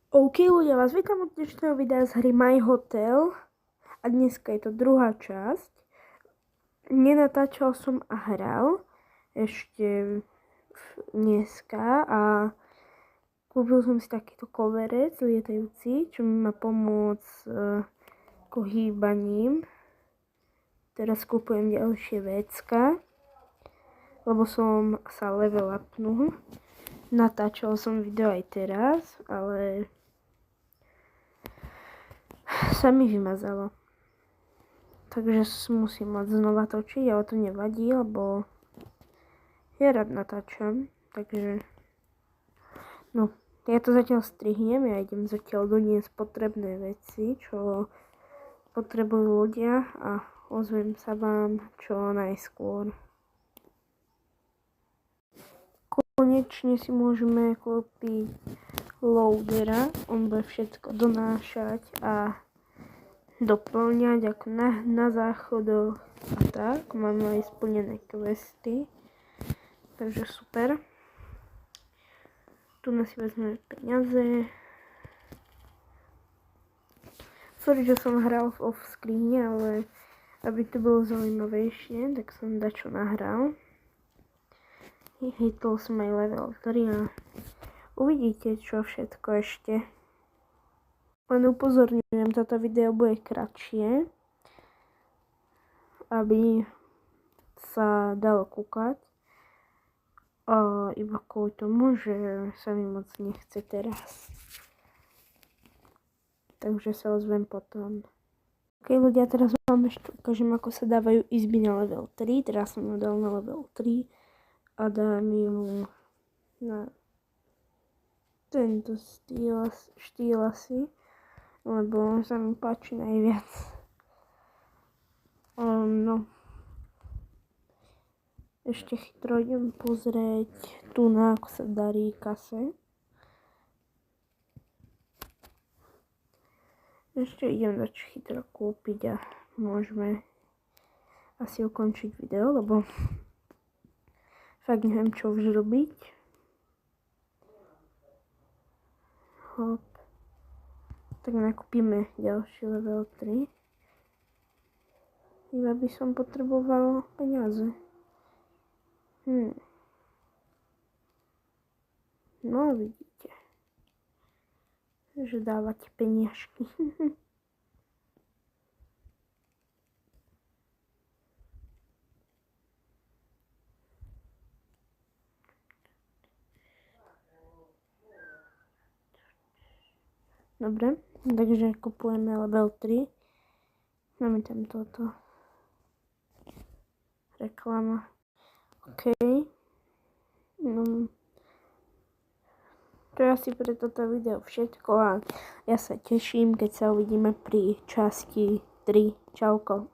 OK ľudia, vás vítam od dnešného videa z hry My Hotel a dneska je to druhá časť. Nenatáčal som a hral ešte dneska a kúpil som si takýto koverec lietajúci, čo mi má pomôcť ako hýbaním. Teraz kúpujem ďalšie vecka, lebo som sa level upnul. Natáčal som video aj teraz, ale sa mi vymazalo. Takže musím mať znova točiť, ale to nevadí, lebo ja rád natáčam. Takže no, ja to zatiaľ strihnem, ja idem zatiaľ doniesť potrebné veci, čo potrebujú ľudia a ozvem sa vám čo najskôr. Konečne si môžeme kúpiť loadera, on bude všetko donášať a doplňať ako na záchodoch a tak. Máme aj splnené questy, takže super. Tu si vezmeme peniaze. Sorry, že som hral v off-screene, ale aby to bolo zaujímavejšie, tak som dačo nahral. Hitol som aj level 3 a uvidíte čo všetko ešte. Len upozorňujem, toto video bude kratšie, aby sa dalo kúkať. Iba kvôli tomu, že sa mi moc nechce teraz. Takže sa ozvem potom. Ok ľudia, teraz vám ešte ukážem, ako sa dávajú izby na level 3. Teraz som ju dal na level 3 a dám ju na tento štýl asi, lebo sa mi páči najviac. No. Ešte chytro idem pozrieť tu na ako sa darí kase. Ešte idem dať chytro kúpiť a môžeme asi ukončiť video, lebo fakt neviem čo už robiť. Hop. Tak nakúpime ďalší level 3. Iba by som potreboval peniaze. No vidíte, že dávate peniažky. Dobre, takže kupujeme level 3. Máme tam toto. Reklama. OK. No. To je asi pre toto video všetko a ja sa teším, keď sa uvidíme pri časti 3. Čauko.